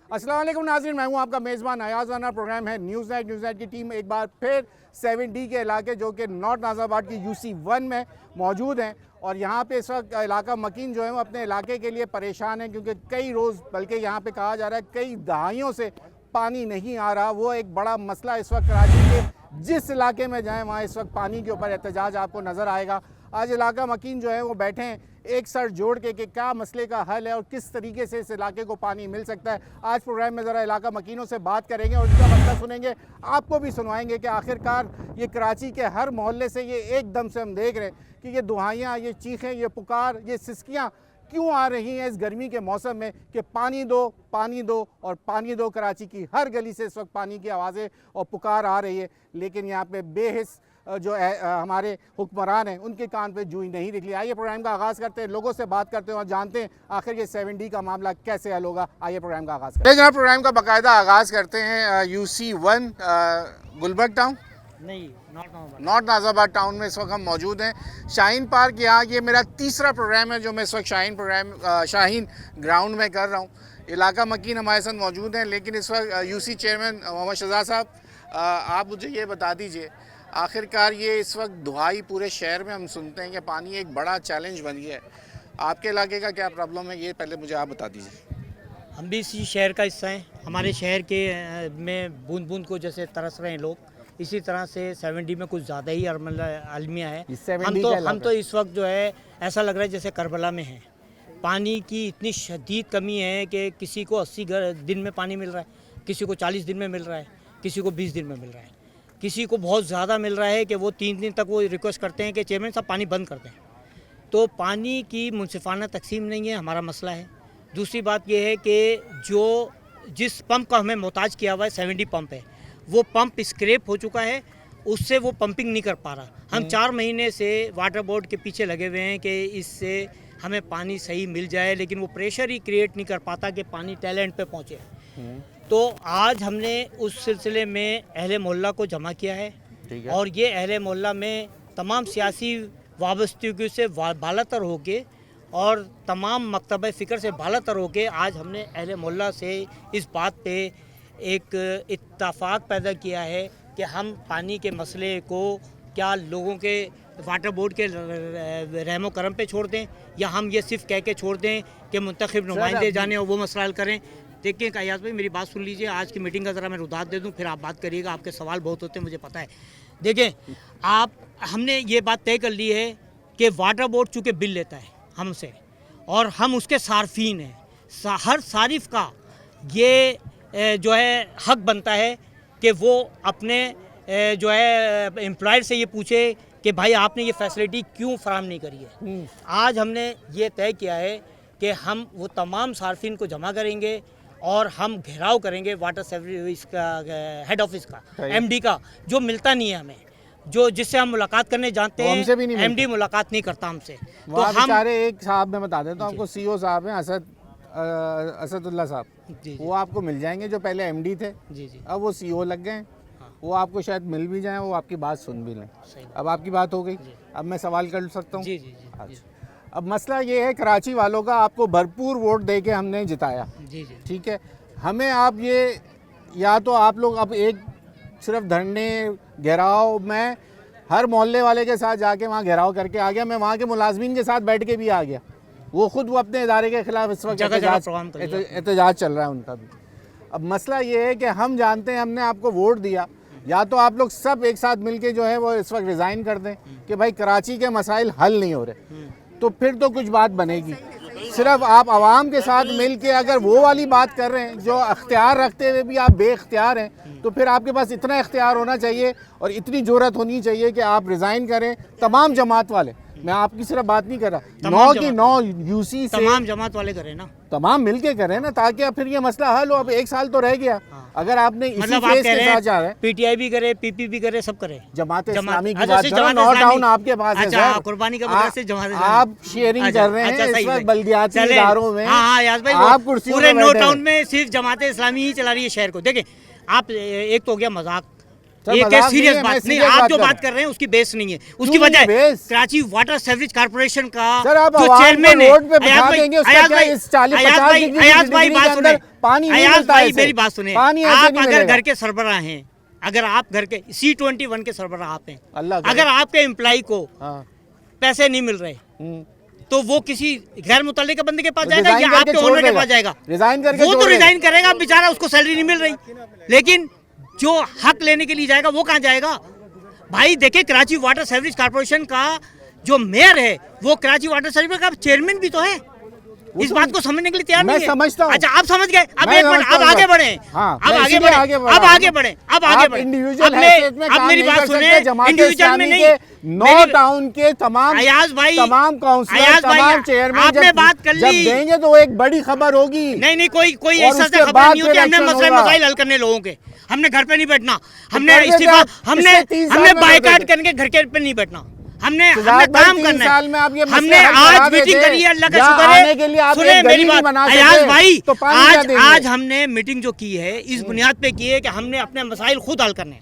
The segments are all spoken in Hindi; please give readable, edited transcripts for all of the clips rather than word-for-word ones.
अस्सलाम वालेकुम नाज़रीन, मैं हूं आपका मेज़बान अयाज़ राना। प्रोग्राम है न्यूज़ नाइट की टीम एक बार फिर 7D के इलाके जो कि नॉर्थ नाज़ाबाद की UC1 में मौजूद हैं और यहाँ पे इस वक्त इलाका मकीन जो है वो अपने इलाके के लिए परेशान है क्योंकि कई रोज़ बल्कि यहाँ पे कहा जा रहा है कई दहाइयों से पानी नहीं आ रहा। वो एक बड़ा मसला इस वक्त कराची के जिस इलाके में जाएँ वहाँ इस वक्त पानी के ऊपर एहतजाज आपको नज़र आएगा। आज इलाका मकीन जो है वो बैठे हैं एक सर जोड़ के कि क्या मसले का हल है और किस तरीके से इस इलाके को पानी मिल सकता है। आज प्रोग्राम में ज़रा इलाका मकीनों से बात करेंगे और उनका मसला सुनेंगे, आपको भी सुनवाएंगे कि आखिरकार ये कराची के हर मोहल्ले से ये एकदम से हम देख रहे हैं कि ये दुहाइयाँ, ये चीखें, ये पुकार, ये सिसकियाँ क्यों आ रही हैं इस गर्मी के मौसम में कि पानी दो और पानी दो। कराची की हर गली से इस वक्त पानी की आवाज़ें और पुकार आ रही है, लेकिन यहाँ पे बेहिस जो हमारे हुक्मरान हैं उनके कान पे जूई नहीं निकली। आइए प्रोग्राम का आगाज़ करते हैं, लोगों से बात करते हैं और जानते हैं आखिर ये 7D का मामला कैसे हल होगा। आइए प्रोग्राम का आगाज़ करते हैं। जनाब प्रोग्राम का बाकायदा आगाज़ करते हैं UC1 गुलबर्ग टाउन नहीं नॉर्थ नाज़ाबाद टाउन में इस वक्त हम मौजूद हैं शाहीन पार्क। यहाँ ये मेरा तीसरा प्रोग्राम है जो मैं इस वक्त शाहीन ग्राउंड में कर रहा हूँ। इलाका मकीन हमारे साथ मौजूद हैं, लेकिन इस वक्त UC चेयरमैन मोहम्मद शहजाद साहब, आप मुझे ये बता दीजिए आखिरकार ये इस वक्त दुहाई पूरे शहर में हम सुनते हैं कि पानी एक बड़ा चैलेंज बन गया है, आपके इलाके का क्या प्रॉब्लम है ये पहले मुझे आप बता दीजिए। हम भी इसी शहर का हिस्सा हैं। हमारे शहर के में बूंद बूंद को जैसे तरस रहे हैं लोग, इसी तरह से 7D में कुछ ज़्यादा ही अलमिया है। हम तो इस वक्त जो है ऐसा लग रहा है जैसे करबला में है। पानी की इतनी शदीद कमी है कि किसी को 80 दिन में पानी मिल रहा है, किसी को 40 दिन में मिल रहा है, किसी को 20 दिन में मिल रहा है, किसी को बहुत ज़्यादा मिल रहा है कि वो 3 दिन तक वो रिक्वेस्ट करते हैं कि चेयरमैन साहब पानी बंद कर दें। तो पानी की मुनसिफाना तकसीम नहीं है, हमारा मसला है। दूसरी बात यह है कि जिस पंप का हमें मोहताज किया हुआ है 7D पंप है, वो पंप स्क्रैप हो चुका है, उससे वो पंपिंग नहीं कर पा रहा। हम 4 महीने से वाटर बोर्ड के पीछे लगे हुए हैं कि इससे हमें पानी सही मिल जाए, लेकिन वो प्रेशर ही क्रिएट नहीं कर पाता कि पानी टैलेंट पे पहुँचे। तो आज हमने उस सिलसिले में अहले मोहल्ला को जमा किया है और ये अहले मोहल्ला में तमाम सियासी वाबस्तगी से बालातर होके और तमाम मकतब फ़िक्र से बालातर होके आज हमने अहले मोहल्ला से इस बात पे एक इत्तफाक पैदा किया है कि हम पानी के मसले को क्या लोगों के वाटर बोर्ड के रहमो करम पे छोड़ दें या हम ये सिर्फ कह के छोड़ दें कि मुंतखब नुमाइंदे जाने और वो मसला हल करें। देखिए अयाज भाई, मेरी बात सुन लीजिए, आज की मीटिंग का ज़रा मैं रुदात दे दूं, फिर आप बात करिएगा। आपके सवाल बहुत होते हैं मुझे पता है। देखिए हमने ये बात तय कर ली है कि वाटर बोर्ड चूँकि बिल लेता है हमसे और हम उसके सार्फिन हैं, हर सारिफ का ये जो है हक बनता है कि वो अपने जो है एम्प्लॉयर से ये पूछे कि भाई आपने ये फैसिलिटी क्यों फराहम नहीं करी है। आज हमने ये तय किया है कि हम वो तमाम सार्फिन को जमा करेंगे और हम घेराव करेंगे वाटर सर्विस का हेड ऑफिस का, MD का, जो मिलता नहीं है हमें, जो जिससे हम मुलाकात करने जाते हैं MD मुलाकात नहीं करता हमसे। तो हम एक साहब मैं बता देता हूँ आपको, CO साहब हैं असदुल्ला साहब, वो आपको मिल जाएंगे जो पहले MD थे। जी। अब वो CO लग गए, वो आपको शायद मिल भी जाएं, वो आपकी बात सुन भी लें। अब आपकी बात हो गई, अब मैं सवाल कर सकता हूँ। जी। अब मसला ये है कराची वालों का, आपको भरपूर वोट दे के हमने जिताया। जी। ठीक है, हमें आप ये या तो आप लोग अब एक सिर्फ धरने घेराव, मैं हर मोहल्ले वाले के साथ जाके वहाँ घेराव करके आ गया, मैं वहाँ के मुलाजमीन के साथ बैठ के भी आ गया, वो खुद वो अपने इदारे के खिलाफ इस वक्त एहतजाज चल रहा है उनका भी। अब मसला ये है कि हम जानते हैं हमने आपको वोट दिया, या तो आप लोग सब एक साथ मिलके जो है वो इस वक्त रिज़ाइन कर दें कि भाई कराची के मसाइल हल नहीं हो रहे, तो फिर तो कुछ बात बनेगी। सिर्फ आप आवाम के साथ मिल के अगर वो वाली बात कर रहे हैं जो अख्तियार रखते हुए भी आप बेख्तियार हैं, तो फिर आपके पास इतना इख्तियार होना चाहिए और इतनी ज़रूरत होनी चाहिए कि आप रिज़ाइन करें। तमाम जमात वाले, मैं आपकी सिर्फ बात नहीं कर रहा, 9 की 9 UC से तमाम जमात वाले करें ना, तमाम मिलके करें ना, ताकि फिर ये मसला हल हो। अब 1 साल तो रह गया, अगर आपने इसी फेज के साथ जा रहे हैं, PTI भी करे, PP भी करे, सब करे, जमात इस्लामी की बात करो, नॉट डाउन आपके पास है सर, कुर्बानी का बदला से जमात आप शेयरिंग कर रहे हैं इस वक्त बल्दियाती इदारों में। आप कुर्सियों पूरे नो टाउन में सिर्फ जमात इस्लामी ही चला रही है शहर को। देखें आप, एक तो हो गया मजाक, ये सीरियस बात नहीं, आप जो बात कर रहे हैं उसकी बेस नहीं है, उसकी वजह कराची वाटर सीवरेज कॉर्पोरेशन का जो चेयरमैन है अयाज भाई बात सुने, अयाज भाई मेरी बात सुने, आप अगर घर के सरबराह हैं, अगर आप घर के C21 के सरबराह आप हैं, अगर आपके एम्प्लॉय को पैसे नहीं मिल रहे तो वो किसी गैर मुतल्लिक बंदे के पास जाएगा या आपके ओनर के पास जाएगा? रिजाइन करके वो तो रिजाइन करेगा बेचारा, उसको सैलरी नहीं मिल रही, लेकिन जो हक लेने के लिए जाएगा वो कहाँ जाएगा? भाई देखिए, कराची वाटर सर्विस कॉर्पोरेशन का जो मेयर है वो कराची वाटर सर्विस का चेयरमैन भी तो है। इस बात को समझने के लिए तैयार नहीं है। समझता हूं। अच्छा, आप समझ गए। अब एक मिनट, अब आगे बढ़े, अब आगे बढ़े, अब आगे बढ़े, अब आगे बढ़े। अब मेरी बात सुने, इंडिविजुअल में नहीं, 9 टाउन के तमाम अयाज भाई, तमाम काउंसलर, तमाम चेयरमैन आपने बात कर ली, जब देंगे तो एक बड़ी खबर होगी। नहीं, कोई ऐसा खबर नहीं होती। हमने मसले मसाइल हल करने लोगों के, हमने घर पे नहीं बैठना, हमने इस्तीफा, हमने बायकॉट करके घर के पे नहीं बैठना, हमने काम करना है। हमने आज मीटिंग करी है, अल्लाह का शुक्र है। सुने मेरी बात अयाज भाई, आज हमने मीटिंग जो की है इस बुनियाद पे की है कि हमने अपने मसाइल खुद हल करने हैं।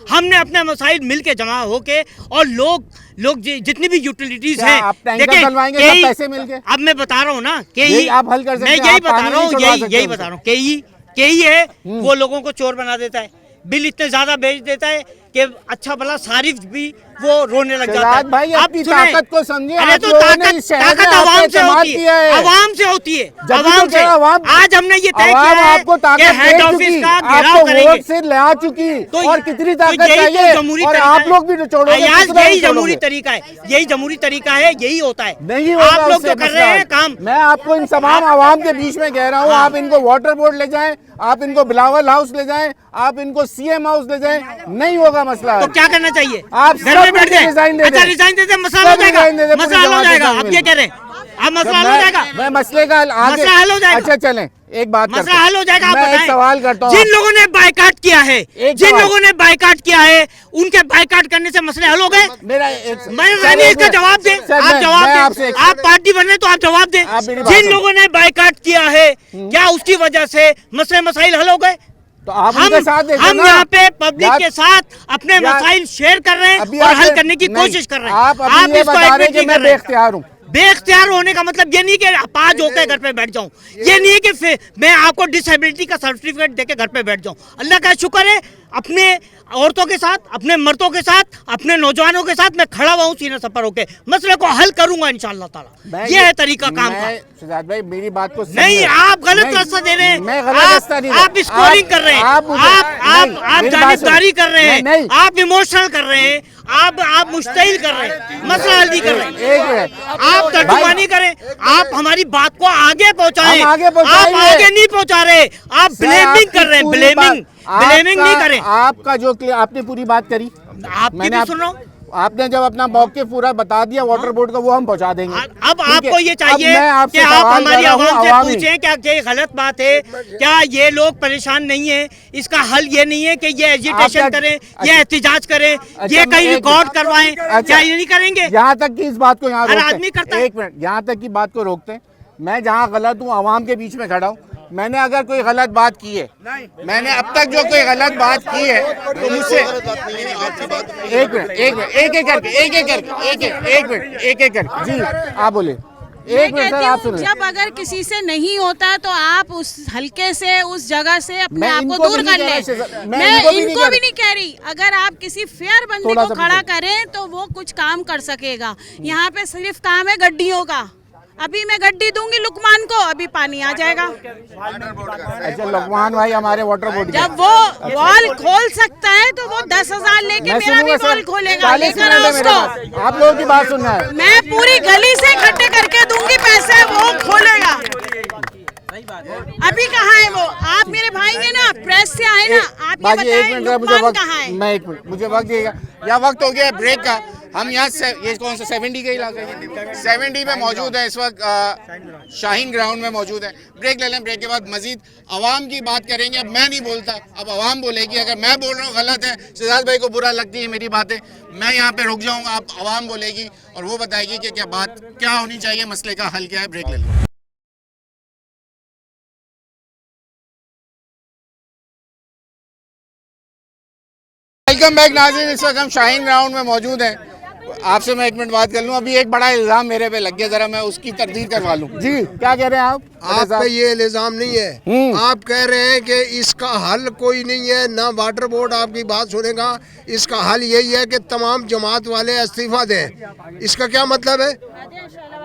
हमने अपने मसाइल मिलके जमा होके, और लोग जितनी भी यूटिलिटीज हैं, देखिए पैसे मिलके, अब मैं बता रहा हूँ ना कि आप हल कर सकते हैं। मैं यही बता रहा हूँ, यही बता रहा हूँ कि है वो लोगों को चोर बना देता है, बिल इतने ज्यादा भेज देता है कि अच्छा भला सारिफ भी वो रोने लग जाता है। भाई अपनी ताकत को समझिए। अरे तो ताकत आवाम से होती है, आवाम से होती है, आवाम से। आज हमने ये तय किया है कि हेड ऑफिस का घेराव करेंगे, से ले आ चुकी, और कितनी ताकत चाहिए, और आप लोग भी छोड़ो। यही जमहूरी तरीका है, यही जमहूरी तरीका है, यही होता है। नहीं, आप लोग जो कर रहे हैं काम, मैं आपको इन तमाम आवाम के बीच में कह रहा हूँ, आप इनको वाटर बोर्ड ले जाएं, आप इनको बिलावल हाउस ले जाएं, आप इनको CM हाउस ले जाएं, नहीं होगा मसला। तो क्या करना चाहिए? आप घर में बैठ गए, अच्छा रिजाइन दे दे, मसला हो जाएगा, मसला हल हो जाएगा। आप ये कह रहे हैं अब मसला हल हो जाएगा, मैं मसले का मसला हल हो जाएगा। अच्छा चलें, एक बात मसला हल हो जाएगा। आप बताएं, सवाल करता हूं, जिन लोगों ने बायकॉट किया है, उनके बायकॉट करने से मसले हल हो गए? मैं इसका जवाब दें, आप जवाब दें, आप पार्टी बने तो आप जवाब दें। जिन लोगों ने बायकॉट किया है, क्या उसकी वजह से मसले मसाइल हल हो गए? तो आप हम यहाँ पे पब्लिक के साथ अपने मसाइल शेयर कर रहे हैं और हल करने की कोशिश कर रहे हैं। आप इसको एडमिट नहीं कर रहे। बेख्तियार हूँ। बेख्तियार होने का मतलब ये नहीं कि पाँच होकर घर पे बैठ जाऊं, ये नहीं है कि मैं आपको डिसेबिलिटी का सर्टिफिकेट देके घर पे बैठ जाऊं। अल्लाह का शुक्र है, अपने औरतों के साथ, अपने मर्दों के साथ, अपने नौजवानों के साथ मैं खड़ा हुआ हूँ सीने सफर होके, मसले को हल करूंगा इंशाअल्लाह ताला। ये है तरीका काम का। शहजाद भाई मेरी बात को नहीं, आप गलत रास्ता दे रहे हैं, आप स्कोरिंग कर रहे हैं, आप जानिबदारी कर रहे हैं, आप इमोशनल कर रहे हैं, आप मुश्तिल कर रहे हैं, मसला हल नहीं कर रहे हैं। आप तर्जुमानी करें, आप हमारी बात को आगे पहुंचाएं, आप आगे नहीं पहुंचा रहे, आप ब्लेमिंग कर रहे हैं, ब्लेमिंग नहीं करें। आपका जो आपने पूरी बात करी, आपकी भी सुन रहा हूँ, आपने जब अपना मौके पूरा बता दिया वाटर बोर्ड का, वो हम पहुंचा देंगे। अब आपको ये चाहिए कि आप हमारी आवाम से पूछें क्या ये गलत बात है, क्या ये लोग परेशान नहीं है, इसका हल ये नहीं है कि ये एजिटेशन करें, ये एहतिजाज करें, ये कहीं रिकॉर्ड करवाएं, क्या ये नहीं करेंगे? यहाँ तक की इस बात को यहाँ आदमी करता है। एक मिनट, यहाँ तक की बात को रोकते हैं। मैं जहाँ गलत हूँ, आवाम के बीच में खड़ा हूँ। मैंने अगर कोई गलत बात की है, मैंने अब तक जो कोई गलत बात की है, तो मुझसे एक मिनट जी आप बोले। एक मिनट सर, आप सुन। जब अगर किसी से नहीं होता तो आप उस हल्के से, उस जगह से अपने आप को दूर कर लें। मैं इनको भी नहीं कह रही, अगर आप किसी फेयर बंदे को खड़ा करें तो वो कुछ काम कर सकेगा। यहाँ पे सिर्फ काम है गड्डियों का। अभी मैं गड्डी दूंगी लुकमान को, अभी पानी आ जाएगा। अच्छा, लुकमान भाई हमारे वाटर बोर्ड, जब वो वॉल खोल सकता है तो वो 10,000 लेके मेरा भी वॉल खोलेगा। लेकर उसको, आप लोगों की बात सुनना है। मैं पूरी गली से इकट्ठे करके दूंगी पैसे, वो खोलेगा। अभी कहाँ है वो? आप मेरे भाई हैं ना, प्रेस से आए ना, आप ये बताएं लुकमान कहाँ है? मैं एक मिनट, मुझे वक्त दिएगा, या वक्त हो गया ब्रेक का। हम यहाँ से, ये कौन सा 70 का इलाका है, 70 में मौजूद है इस वक्त, शाहीन ग्राउंड में मौजूद है। ब्रेक ले लें, ब्रेक के बाद मजीद आवाम की बात करेंगे। अब मैं नहीं बोलता, अब आवाम बोलेगी। अगर मैं बोल रहा हूँ गलत है, शहजाद भाई को बुरा लगती है मेरी बातें, मैं यहाँ पे रुक जाऊँगा, आप आवाम बोलेगी और वो बताएगी कि क्या बात क्या होनी चाहिए, मसले का हल क्या है। ब्रेक ले लें। वेलकम बैक नाज़रीन, इस वक्त हम शाहीन ग्राउंड में मौजूद हैं। आपसे मैं एक मिनट बात कर लूं। अभी एक बड़ा इल्ज़ाम मेरे पे लग गया, जरा मैं उसकी तरदीद करवा लूं। जी क्या कह रहे हैं आप पे ये इल्ज़ाम नहीं है। आप कह रहे हैं कि इसका हल कोई नहीं है, ना वाटर बोर्ड आपकी बात सुनेगा। इसका हल यही है कि तमाम जमात वाले इस्तीफा दें। इसका क्या मतलब है?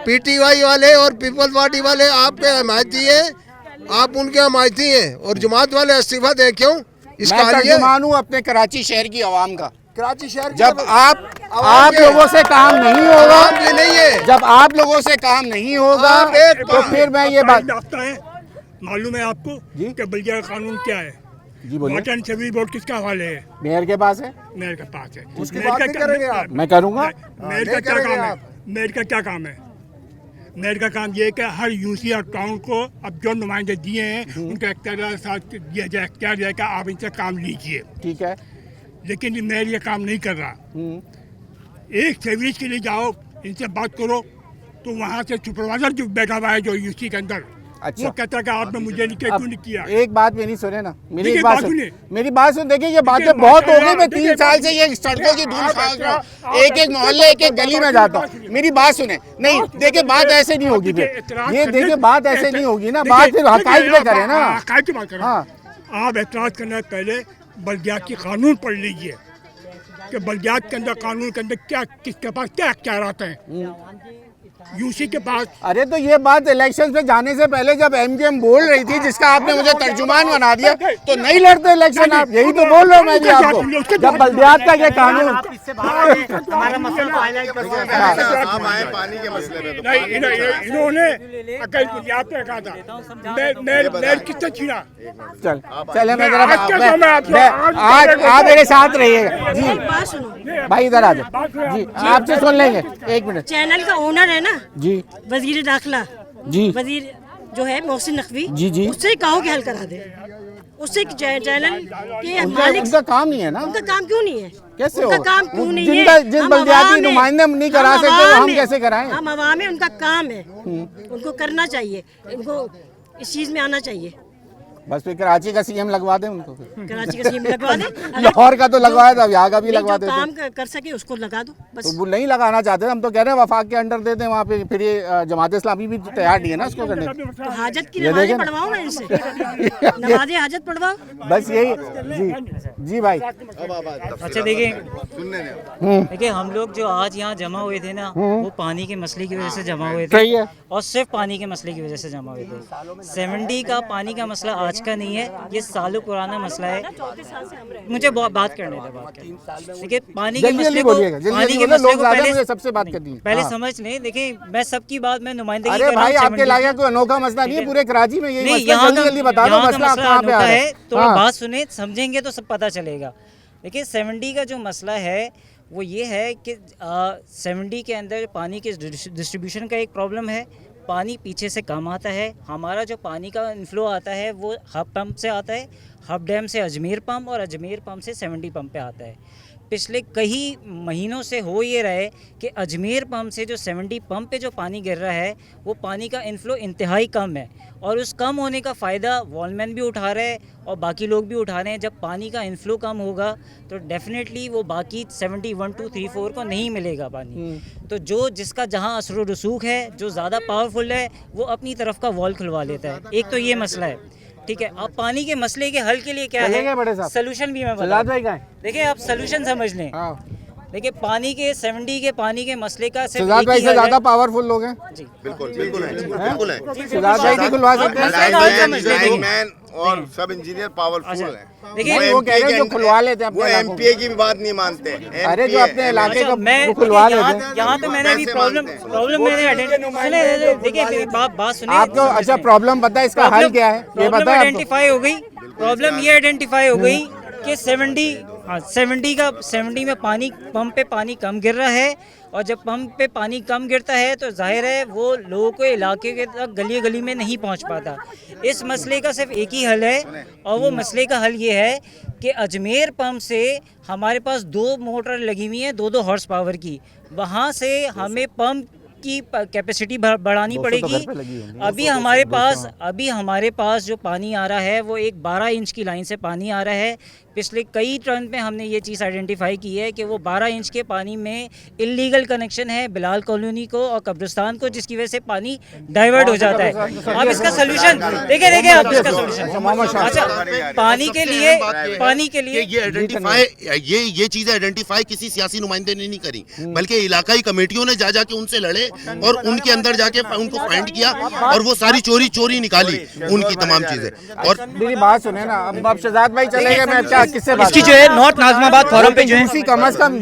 पीटीआई वाले और पीपल्स पार्टी वाले आपके हमायती हैं, आप उनके हमायती हैं, और जमात वाले इस्तीफा दें। क्यों? इसका हल ये हूँ अपने कराची शहर की आवाम का। कराची शहर जब आप लोगों से काम नहीं होगा, ये नहीं है, जब आप लोगों से काम नहीं होगा तो फिर मैं ये बात मालूम है आपको कि बल्दिया का कानून क्या है? जी बोलिए। वाटर एंड सीवरेज बोर्ड किसका हवाले है? मेयर के पास है। मेयर के पास है। उसकी बात नहीं करेंगे आप। मैं करूँगा। मेयर का क्या काम है? मेयर का क्या काम है? मेयर का काम ये है कि हर यूसी अकाउंट को अब जो नुमाइंदे दिए हैं उनका इख्तियार साथ दिया जाए, इख्तियार दिया कि आप इनसे काम लीजिए। ठीक है, लेकिन मेयर ये काम नहीं कर रहा। एक सीवरेज के लिए जाओ, इनसे बात करो, तो वहाँ से सुपरवाइजर जो बैठा हुआ है जो यूसी के अंदर, अच्छा। वो कहता है कि आपने मुझे नहीं क्यों नहीं किया। एक बात मेरी सुने ना, मेरी देखिए, एक बात बात सुन, सुनिए। मेरी बात सुन। देखिए ये बातें देखिए, बहुत हो गई। मैं माशाल्लाह, 3 साल से ये सड़कों की धूल खा रहा हूँ, एक एक मोहल्ले एक एक गली में जाता हूँ। मेरी बात सुने। नहीं देखिए, बात ऐसे नहीं होगी फिर। ये देखिए बात ऐसे नहीं होगी ना, बात फिर हकाइक पे करें ना। हकाइक की बात करें। हाँ। आप एतराज करने से पहले बल्दियात की कानून पढ़ लीजिए कि बल्दियात के अंदर कानून के अंदर क्या, किसके पास क्या इख्तियारात हैं। यूसी के पास। अरे तो ये बात इलेक्शन पे जाने से पहले जब एमजीएम बोल रही थी, जिसका आपने मुझे तर्जुमान बना दिया, तो नहीं लड़ते इलेक्शन आप। यही तो बोल रहा हूँ मैं भी आपको। जब बल्दियात का ये कानून हमारा मसला तो हाईलाइट कर पानी के मसले में इन्होंने अकल बुनियाद पे कहा था मैं कितना छीना। चले मैं जरा आज आप मेरे साथ रहिएगा। जी भाई इधर आ जाओ। जी आपसे सुन लेंगे, एक मिनट। चैनल का ओनर है ना जी, वजीर दाखिला जी, वजीर जो है मोहसिन नकवी, जी जी, उससे कहो कि हल करा दे। उससे चैनल के मालिक, उनका काम नहीं है ना। उनका काम क्यों नहीं है? कैसे उनका होगा? काम क्यों नहीं जिनका है? जिस बल्दियाती नुमाइंदे नहीं करा सकते तो हम कैसे कराएं? हम अवाम है, उनका काम है, उनको करना चाहिए, उनको इस चीज में आना चाहिए। बस फिर कराची का सीएम लगवा दें उनको। कराची का सीएम लगवा दे। लाहौर का तो लगवाया था, यहाँ का भी लगवा जो देते। काम कर सके उसको लगा दो बस। तो वो नहीं लगाना चाहते, हम तो कह रहे हैं वफाक के अंडर देते हैं वहाँ पे। फिर ये जमात इस्लामी भी तैयार नहीं है ना उसको करने की। तो हाजत की ये नमाजें देखें ना। पढ़वाओ ना इनसे, नमाजें हाजत पढ़वाओ। बस यही। जी जी भाई। अच्छा देखिए हम लोग जो आज यहाँ जमा हुए थे ना, वो पानी के मसले की वजह से जमा हुए थे। सही है। और सिर्फ पानी के मसले की वजह से जमा हुए थे। 70 का पानी का मसला आज का नहीं है, ये सालों पुराना मसला है। मुझे बात करने दे। देखिए पानी के मसले को पहले सबसे बात करनी है। पहले समझ लें। देखिए मैं सबकी बात में नुमाइंदगी अरे भाई आपके लायक कोई अनोखा मसला नहीं है, पूरे कराची में यही मसला। यहाँ जल्दी बता दो मसला कहाँ पे आ रहा है। तो बात सुने, समझेंगे तो सब पता चलेगा। देखिए 70 का जो मसला है वो ये है कि 70 के अंदर पानी के डिस्ट्रीब्यूशन का एक प्रॉब्लम है। पानी पीछे से कम आता है। हमारा जो पानी का इनफ्लो आता है वो हब पंप से आता है, हब डैम से अजमेर पंप, और अजमेर पंप से 70 पंप पे आता है। पिछले कई महीनों से हो ये रहा है कि अजमेर पंप से जो 70 पंप पे जो पानी गिर रहा है, वो पानी का इनफ्लो इंतहाई कम है। और उस कम होने का फ़ायदा वॉलमैन भी उठा रहे हैं और बाकी लोग भी उठा रहे हैं। जब पानी का इनफ्लो कम होगा तो डेफिनेटली वो बाकी 70 1 2 3 4 को नहीं मिलेगा पानी। तो जो जिसका जहाँ असर रसूख है, जो ज़्यादा पावरफुल है, वो अपनी तरफ का वॉल खुलवा लेता है। एक तो ये मसला है, ठीक है। अब पानी के मसले के हल के लिए क्या है, सोल्यूशन भी मैं बता दूं। देखिए आप सोल्यूशन समझ लें। देखिए पानी के 70 के पानी के मसले का सिर्फ एक ही हल है। ज्यादा पावरफुल लोग हैं। जी बिल्कुल बिल्कुल है, बिल्कुल है। खुलवा सकते हैं और सब इंजीनियर पावरफुल हैं। देखिए वो कह रहे हैं जो खुलवा लेते हैं, वो एमपीए की भी बात नहीं मानते। अरे जो अपने इलाके का मैं खुलवा लेते हैं। यहाँ तो मैंने अभी प्रॉब्लम मैंने आइडेंटिफाई, देखिए बात सुनिए आपको। अच्छा प्रॉब्लम पता है, इसका हल क्या है ये प्रॉब्लम बताएं। आइडेंटिफाई हो गई। प्रॉब्लम ये आइडेंटिफाई हो गई कि 70 में पानी पंप पे पानी कम गिर रहा है। और जब पंप पे पानी कम गिरता है तो जाहिर है वो लोगों को इलाके के तक गली गली में नहीं पहुंच पाता। इस मसले का सिर्फ एक ही हल है, और वो मसले का हल ये है कि अजमेर पंप से हमारे पास 2 मोटर लगी हुई हैं 2-2 हॉर्स पावर की। वहाँ से हमें पंप की कैपेसिटी बढ़ानी पड़ेगी। अभी हमारे पास जो पानी आ रहा है वो एक 12 इंच की लाइन से पानी आ रहा है। पिछले कई टर्न में हमने ये चीज़ आइडेंटिफाई की है कि वो 12 इंच के पानी में इलीगल कनेक्शन है बिलाल कॉलोनी को और कब्रिस्तान को, जिसकी वजह से पानी डाइवर्ट हो जाता है। आप इसका सोल्यूशन देखिए आप इसका सोल्यूशन। अच्छा, पानी के लिए ये चीजें आइडेंटिफाई किसी सियासी नुमाइंदे ने नहीं करी, बल्कि इलाकाई कमेटियों ने जा जाके उनसे लड़े और उनके अंदर जाके उनको फाइंड किया और वो सारी चोरी निकाली उनकी तमाम चीजें। और मेरी बात सुने ना, अब शहजाद भाई चले गए, मैं क्या किससे बात इसकी जो है नॉर्थ नाज़िमाबाद फोरम पे जो है यूसी, कम से कम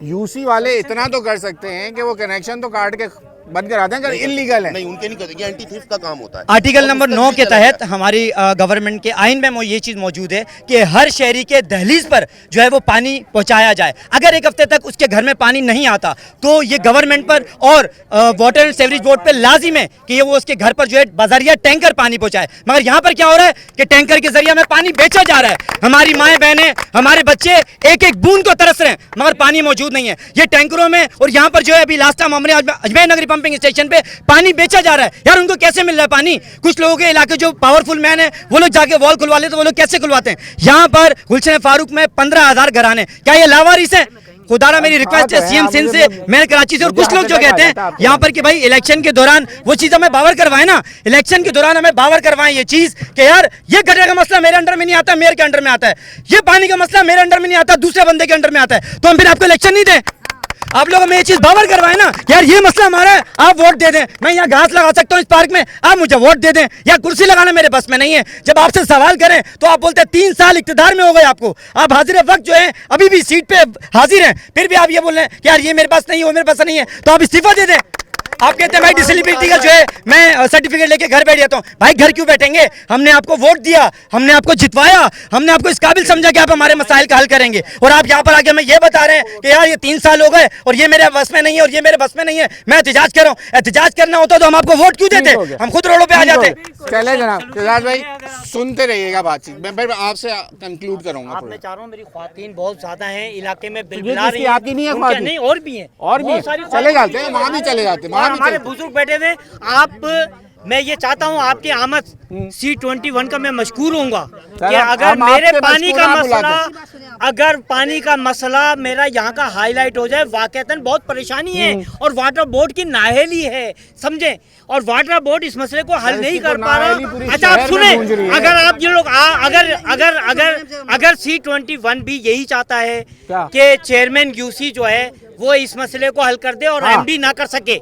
यूसी वाले इतना तो कर सकते हैं कि वो कनेक्शन तो काट के बंद करा दें, अगर इलीगल है। नहीं, उनके नहीं करते, एंटी थीफ का काम होता है। आर्टिकल नंबर 9 के तहत हमारी गवर्नमेंट के आइन में ये चीज़ मौजूद है कि हर शहरी के दहलीज पर जो है वो पानी पहुंचाया जाए। अगर एक हफ्ते तक उसके घर में पानी नहीं आता तो ये गवर्नमेंट पर और वाटर एंड सीवरेज बोर्ड पर लाजिम है कि वो उसके घर पर जो है बाज़ारिया टैंकर पानी पहुंचाए। मगर यहाँ पर क्या हो रहा है कि टैंकर के जरिए हमें पानी बेचा जा रहा है। हमारी माएँ बहनें, हमारे बच्चे एक एक बूंद को तरस रहे हैं, मगर पानी मौजूद नहीं है। ये टैंकरों में और यहाँ पर जो है अभी लास्ट टाइम हमने अजमेर नगरी पंपिंग स्टेशन पे पानी बेचा जा रहा है। यार उनको कैसे मिल रहा है पानी? कुछ लोगों के इलाके जो पावरफुल मैन है वो लोग जाके वॉल खुलवा लेते, तो वो लोग कैसे खुलवाते हैं? यहाँ पर गुलशन फारूक में 15,000 घराने, क्या ये लावारिस है? खुदारा मेरी रिक्वेस्ट है सीएम सिंध से, मैं कराची से, और कुछ लोग जो कहते हैं यहाँ पर कि भाई इलेक्शन के दौरान वो चीज़ हमें बावर करवाएं ना, इलेक्शन के दौरान हमें बावर करवाएं ये चीज़ कि यार ये गटर का मसला मेरे अंडर में नहीं आता, मेयर के अंडर में आता है, ये पानी का मसला मेरे अंडर में नहीं आता, दूसरे बंदे के अंडर में आता है, तो हम फिर आपको इलेक्शन नहीं दें? आप लोग हमें ये चीज बावर करवाए ना, यार ये मसला हमारा है, आप वोट दे दें। मैं यहाँ घास लगा सकता हूँ इस पार्क में, आप मुझे वोट दे दें, या कुर्सी लगाना मेरे बस में नहीं है। जब आपसे सवाल करें तो आप बोलते हैं 3 साल इक्तिदार में हो गए आपको, आप हाजिर वक्त जो है अभी भी सीट पे हाजिर हैं, फिर भी आप ये बोल रहे हैं कि यार ये मेरे पास नहीं है, वो मेरे पास नहीं है, तो आप इस्तीफा दे दें। आप कहते हैं भाई डिसेबिलिटी का जो है मैं सर्टिफिकेट लेके घर बैठ जाता हूँ। भाई घर क्यों बैठेंगे? हमने आपको वोट दिया, हमने आपको जितवाया, हमने आपको इस काबिल समझा कि आप हमारे मसाइल का हल करेंगे, और आप यहाँ पर आके हमें ये बता रहे हैं कि यार ये 3 साल हो गए और ये मेरे बस में नहीं है और ये मेरे बस में नहीं है, मैं एहतजाज कर रहा हूँ। एहतजाज करना होता तो हम आपको वोट क्यों देते? हम खुद रोडों पे आ जाते। चले जनाब शहजाद भाई, सुनते रहिएगा बातचीत, मैं आपसे कंक्लूड करूंगा। आप मैं चाह रहा हूँ, मेरी ख्वातीन बहुत ज्यादा हैं इलाके में, बिलबिला रही हैं। आपकी नहीं है ख्वातीन? नहीं, और भी हैं, और भी चले जाते हैं, वहाँ भी चले जाते हैं, हमारे बुजुर्ग बैठे थे। आप, मैं ये चाहता हूँ आपकी आमद C21 का मैं मशकूर होऊंगा कि अगर मेरे पानी का मसला, अगर पानी का मसला मेरा यहाँ का हाईलाइट हो जाए, वाकईतन बहुत परेशानी है और वाटर बोर्ड की नाअहली है, समझे, और वाटर बोर्ड इस मसले को हल नहीं कर पा रहा। अच्छा आप सुने, अगर आप ये लोग अगर C21 भी यही चाहता है कि चेयरमैन यूसी जो है वो इस मसले को हल कर दे और MD ना कर सके,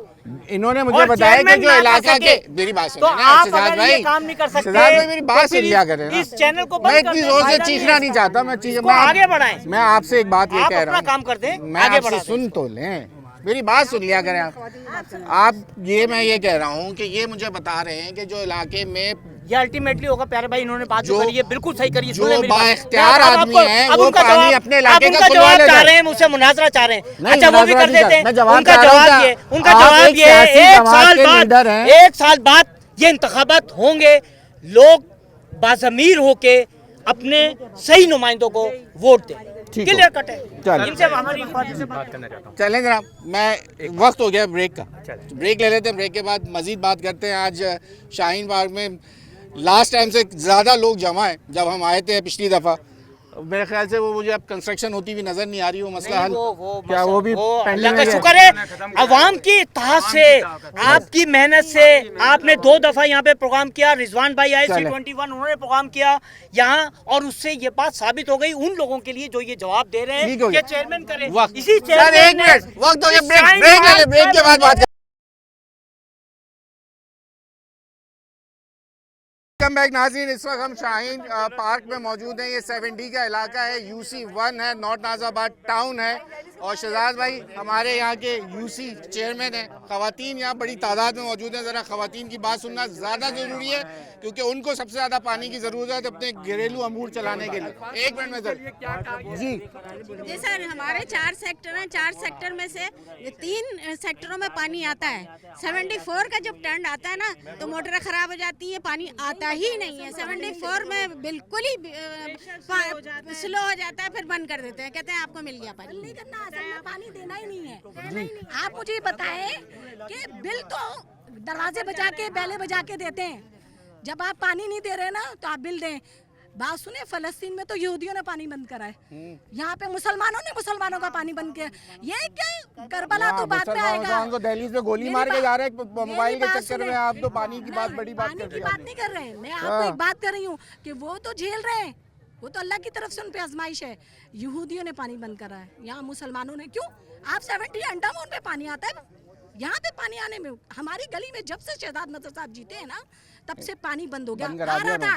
इन्होंने मुझे बताया कि जो इलाका के, मेरी बात सुनिए ना शहजाद भाई, काम नहीं कर सकते, शहजाद भाई मेरी बात सुन लिया करें ना, इस चैनल को मैं इतनी जोर से चीखना नहीं चाहता, मैं आगे बढ़ाएं। मैं आपसे एक बात ये कह रहा हूँ, काम करते हैं, मैं आपसे सुन तो लें, मेरी बात सुन लिया करें आप ये मैं ये कह रहा हूँ कि ये मुझे बता रहे हैं कि जो इलाके में ये अल्टीमेटली होगा। प्यारे भाई इन्होंने बात जो करी है बिल्कुल सही करी है, जो बाइख्तियार आदमी है वो पानी अपने इलाके का जवाब चाह रहे हैं, मुझसे मुनाजरा चाह रहे हैं। अच्छा वो भी कर देते हैं, उनका जवाब ये 1 साल बाद ये इंतखाबात होंगे, लोग बाज़मीर होके अपने सही नुमाइंदों को वोट दें, क्लियर कट है। इनसे हमारी से बात करना चाहता हूँ। चलें जनाब, मैं वक्त हो गया ब्रेक का, ब्रेक ले लेते हैं, ब्रेक के बाद मजीद बात करते हैं। आज शाहीन बाग में लास्ट टाइम से ज़्यादा लोग जमा हैं, जब हम आए थे पिछली दफ़ा, मेरे ख्याल से वो मुझे अब कंस्ट्रक्शन होती हुई नजर नहीं आ रही, वो मसला हल क्या वो भी अल्लाह का शुक्र है, अवाम की इत्तेहाद से, आपकी मेहनत से, आपने 2 दफ़ा यहाँ पे प्रोग्राम किया, रिजवान भाई आए C21 उन्होंने प्रोग्राम किया यहाँ, और उससे ये बात साबित हो गई उन लोगों के लिए जो ये जवाब दे रहे हैं कि चेयरमैन करें। इसी चेयरमैन वक्त हो गया, ब्रेक के बाद बात। वेलकम बैक नाज़रीन, इस वक्त हम शाहीन पार्क में मौजूद हैं। ये 7D का इलाका है, UC1 है, नॉर्थ नाज़िमाबाद टाउन है, और शहजाद भाई हमारे यहाँ के UC चेयरमैन हैं। ख़वातीन यहाँ बड़ी तादाद में मौजूद हैं, ज़रा ख़वातीन की बात सुनना ज़्यादा ज़रूरी है क्योंकि उनको सबसे ज़्यादा पानी की ज़रूरत है अपने घरेलू अमूर चलाने के लिए। 1 मिनट में सर जी सर, हमारे 4 सेक्टर हैं, 4 सेक्टर में से 3 सेक्टरों में पानी आता है। 74 का जब टर्न आता है ना तो मोटरें ख़राब हो जाती है, पानी आता ही नहीं है। 74 में बिल्कुल ही स्लो हो जाता है, फिर बंद कर देते हैं, कहते हैं आपको मिल गया पानी। असल में पानी देना ही नहीं है। आप मुझे बताएं कि बिल तो दरवाजे बजा के बैले बजा के देते हैं, जब आप पानी नहीं दे रहे ना तो आप बिल दें। बात सुने, फलस्तीन में तो यहूदियों ने पानी बंद करा है, यहाँ पे मुसलमानों ने मुसलमानों का पानी बंद किया। ये क्या करबला तो बात पे आएगा। उनको दिल्ली से गोली मार के जा रहे हैं मोबाइल के चक्कर में, आप तो पानी की बात बड़ी बात कर रहे हैं। बात नहीं कर रहे हैं, मैं आपको एक बात कर रही हूँ कि वो तो झेल रहे हैं, वो तो अल्लाह की तरफ से उन पे आजमाइश है। यहूदियों ने पानी बंद करा है, यहाँ मुसलमानों ने क्यों? आप 70 अंडरमोन पे पानी आता है, यहाँ पे पानी आने में हमारी गली में जब से शहजाद नजर साहब जीते हैं ना तब से पानी बंद हो गया। आ रहा था,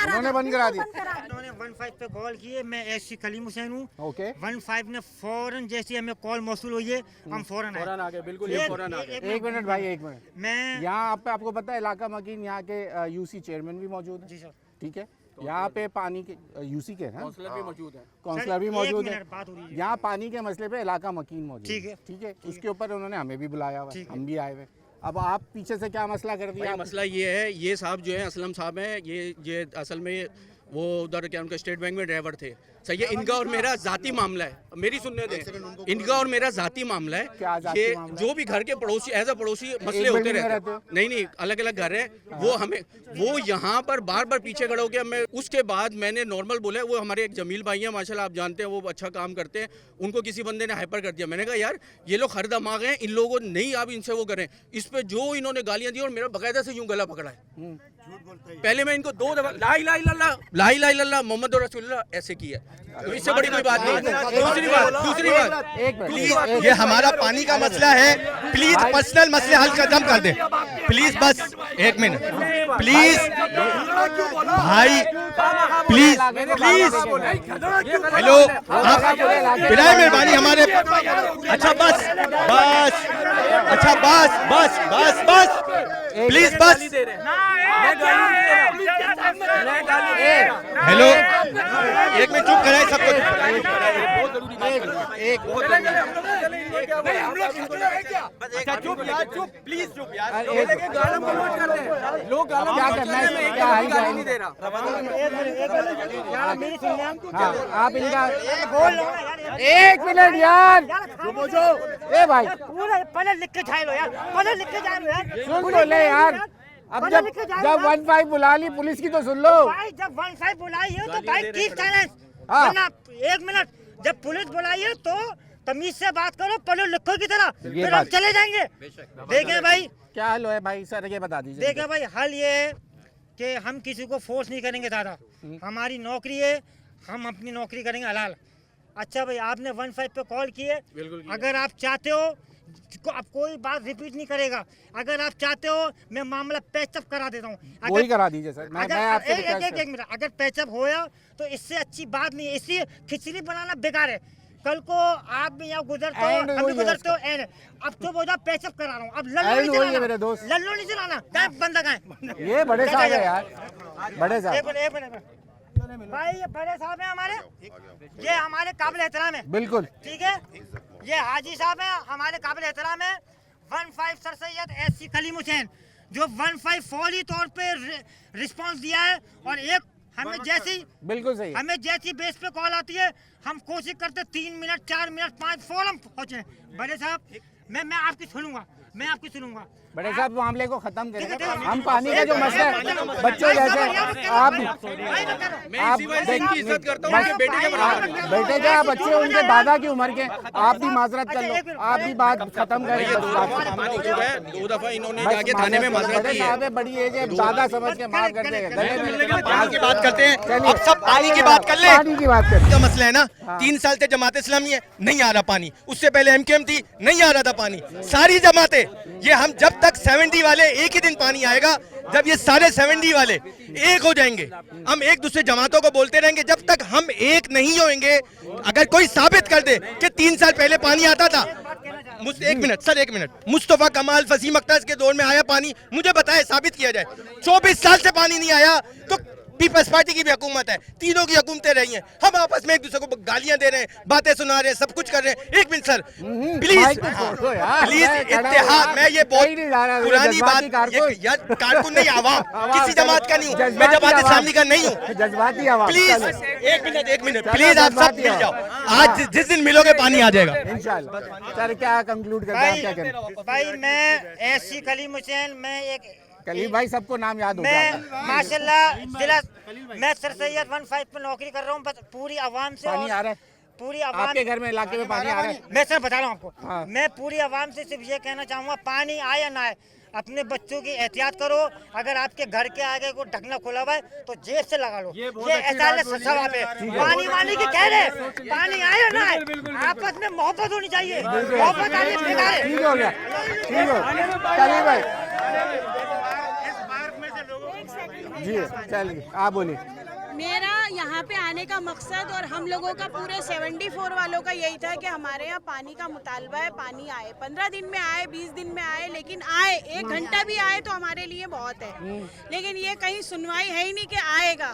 उन्होंने बंद करा दिया। उन्होंने 15 पे कॉल किए, मैं एससी कलीम हुसैन हूँ। ओके 15 ने फौरन जैसे हमें कॉल मौसूल हुई है हम फौरन आ गए। बिल्कुल ये फौरन आ गए। एक मिनट भाई, एक मिनट। मैं यहाँ पे आपको पता है इलाका मकीन यहाँ के यूसी चेयरमैन भी मौजूद है। जी सर। ठीक है, यहाँ पे पानी के यूसी के काउंसलर भी मौजूद है। काउंसलर भी मौजूद है। बात हो रही है। यहाँ पानी के मसले पे इलाका मकीन मौजूद ठीक है। ठीक है, उसके ऊपर उन्होंने हमें भी बुलाया हुआ है, हम भी आए हुए। अब आप पीछे से क्या मसला कर दिया? मसला ये है, ये साहब जो है असलम साहब हैं, ये असल में वो उधर क्या उनका स्टेट बैंक में ड्राइवर थे। सही है, इनका और मेरा जाती मामला है, मेरी सुनने दें। इनका और मेरा जाती मामला है। ये जो भी घर के पड़ोसी एज अ पड़ोसी मसले होते रहते हैं। नहीं अलग अलग घर है। वो यहाँ पर बार बार पीछे खड़ा हो गया। मैं उसके बाद मैंने नॉर्मल बोला, वो हमारे एक जमील भाई हैं माशाल्लाह, आप जानते हैं, वो अच्छा काम करते हैं। उनको किसी बंदे ने हाइपर कर दिया। मैंने कहा यार ये लोग हर दिमाग हैं, इन लोगों को नहीं आप इनसे वो करें। इस पे जो इन्होंने गालियां दी और मेरा बाकायदा से यूं गला पकड़ा है। पहले मैं इनको 2 दफा ला इलाहा इल्लल्लाह मोहम्मद रसूलुल्लाह ऐसे किया। तो इससे बड़ी कोई बात नहीं। दूसरी बात प्लीज, ये हमारा पानी का मसला है, प्लीज पर्सनल मसले हल खत्म कर दे प्लीज। बस एक मिनट प्लीज भाई, प्लीज हेलो, आप बिना मेहरबानी हमारे अच्छा बस प्लीज बस हेलो, एक मिनट चुप कराए सब कुछ। चुप प्लीज चुप यार। लोग क्या करना है, क्या नहीं दे रहा। आप इनका 1 मिनट यार, ए भाई पहले लिख के जाए लो यार, पहले लिख के जाए लो यार, सुन तो ले यार। अब जब 15 बुला ली पुलिस की तो सुन लो भाई। जब 15 बुलाई है तो भाई कीप साइलेंस। वरना 1 मिनट, जब पुलिस बुलाई है तो तमीज से बात करो, पहले लिखो की तरह, फिर हम चले जाएंगे। देखें भाई क्या हल है भाई, सर ये बता दीजिए। देखें भाई, हल ये है कि हम किसी को फोर्स नहीं करेंगे दादा, हमारी नौकरी है, हम अपनी नौकरी करेंगे हलाल। अच्छा भाई, आपने 15 पे कॉल किए, अगर आप चाहते हो, अब कोई बात रिपीट नहीं करेगा, अगर आप चाहते हो मैं मामला पैचअप करा देता हूँ। वही करा दीजिए सर। मैं आपसे एक मिनट, अगर पैचअप होया तो इससे अच्छी बात नहीं है, इसलिए खिचड़ी बनाना बेकार है। कल को आप भी यहाँ गुजरते हो, हम भी गुजरते हो, अब तो बोझा पैचअप करा रहा हूँ। अब लल्लो नहीं चलाना, बंदा कहाँ? ये बड़े साहब है यार, बड़े साहब भाई, ये बड़े साहब हैं हमारे, ये हमारे काबिल एहतराम है। बिल्कुल ठीक है, ये हाजी साहब हैं, हमारे काबिल एहतराम है। 15 सर सैयद एससी कलीम हुसैन, जो 15 फौरी तौर पे रिस्पांस दिया है। और एक हमें जैसी, बिल्कुल सही, हमें जैसी बेस पे कॉल आती है, हम कोशिश करते 3 मिनट 4 मिनट 5 फौरन पहुंचे। बड़े साहब, मैं आपकी सुनूंगा, मैं आपकी सुनूंगा। बड़े साहब मामले को खत्म करें। हम पानी का जो मसला है, बच्चों जैसे आप इज्जत करता हूँ, बेटे क्या बच्चे उनके दादा की उम्र के, आप भी माजरत कर लो, आप भी बात खत्म करें। 2 दफा इन्होंने जाके थाने में माजरत की है। बड़ी एज है, दादा समझ के माफ करते हैं। पानी की बात करते हैं, अब सब पानी की बात कर ले। पानी की बात करते का मसला है ना, 3 साल से जमात इस्लामी है, नहीं आ रहा पानी। उससे पहले एमकेएम थी, नहीं आ रहा था पानी। सारी जमातें, ये हम जब तक 70 वाले एक ही दिन पानी आएगा, जब ये सारे 70 वाले एक हो जाएंगे, हम एक दूसरे जमातों को बोलते रहेंगे। जब तक हम एक नहीं होंगे, अगर कोई साबित कर दे कि 3 साल पहले पानी आता था, 1 मिनट सर, 1 मिनट, मुस्तफा कमाल फसीम अख्तर के दौर में आया पानी, मुझे बताए, साबित किया जाए। 24 साल से पानी नहीं आया, तो पीपल्स पार्टी की भी हुकूमत है, तीनों की हुकूमतें रही हैं। हम आपस में एक दूसरे को गालियां दे रहे हैं, बातें सुना रहे हैं, सब कुछ कर रहे हैं। एक मिनट सर प्लीज प्लीज इत्तेहाद, मैं ये बहुत पुरानी बात, यार कारकुन नहीं, आवाम किसी जमात का नहीं हूँ मैं, जमात इस्लामी का नहीं हूँ। जज्बाती आवाम, प्लीज एक मिनट प्लीज, आप सब मिल जाओ। आज जिस दिन मिलोगे पानी आ जाएगा इंशाल्लाह। सर क्या कंक्लूड करते हैं, क्या करें? भाई मैं एससी कलीम हुसैन, मैं एक कलीम भाई सबको नाम याद होगा मैं माशाल्लाह जिला, मैं सर सैयद 15 पे नौकरी कर रहा हूँ। बस पूरी आवाम से, पानी आ रहा है पूरी आवाम आपके घर में, इलाके में पानी आ रहा है? मैं सर बता रहा हूँ आपको, हाँ। मैं पूरी आवाम से सिर्फ ये कहना चाहूँगा, पानी आए या ना आए, अपने बच्चों की एहतियात करो। अगर आपके घर के आगे को ढकना खुला हुआ है तो जेब से लगा लो, ये सवाब है। पानी वानी की कह रहे, पानी आए या ना आए, आपस में मोहब्बत होनी चाहिए। मोहब्बत आने बेकार है। ठीक हो गया, ठीक हो कलीम भाई जी, चलिए आप बोलिए। मेरा यहाँ पे आने का मकसद और हम लोगों का पूरे 74 वालों का यही था कि हमारे यहाँ पानी का मुतालबा है, पानी आए, 15 दिन में आए, 20 दिन में आए, लेकिन आए, 1 घंटा भी आए तो हमारे लिए बहुत है। लेकिन ये कहीं सुनवाई है ही नहीं कि आएगा।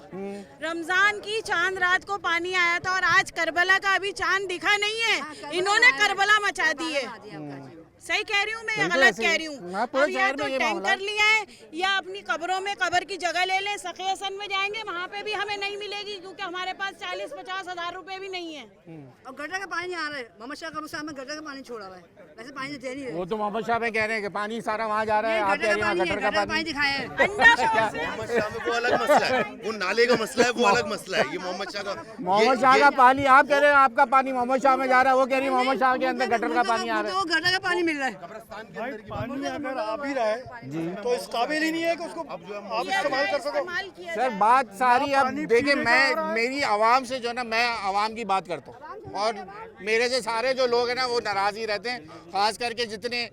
रमजान की चांद रात को पानी आया था और आज करबला का अभी चांद दिखा नहीं है, इन्होंने करबला मचा दी है। सही कह रही हूँ मैं या गलत कह रही हूँ? अब या तो टैंकर लिया है या अपनी कब्रों में कब्र की जगह ले लें। सखियसन में जाएंगे, वहाँ पे भी हमें नहीं मिलेगी क्योंकि हमारे पास 40-50 हज़ार रुपए भी नहीं है। और गटर का पानी आ रहा है, मोहम्मद शाह कब्रिस्तान में गटर का पानी छोड़ा हुआ है, वैसे पानी दे नहीं है। वो तो मोहम्मद शाह में कह रहे हैं कि पानी सारा वहाँ जा रहा है, आप कह रही हैं गटर का पानी दिखाया है। वो अलग मसला है, वो नाले का मसला है, वो अलग मसला है। ये मोहम्मद शाह का पानी आप कह रहे हैं, आपका पानी मोहम्मद शाह में जा रहा है, वो कह रही है मोहम्मद शाह के अंदर गटर का पानी आ रहा है। गटर का पानी मिल रहा है। भाई पानी अगर आ भी रहा है जी तो इस काबिल ही नहीं है कि उसको आप इस्तेमाल कर सको। सर बात सारी अब देखिए, मैं मेरी आवाम से जो ना, मैं आवाम की बात करता हूँ और मेरे से सारे जो लोग हैं ना वो नाराज ही रहते हैं, खास करके जितने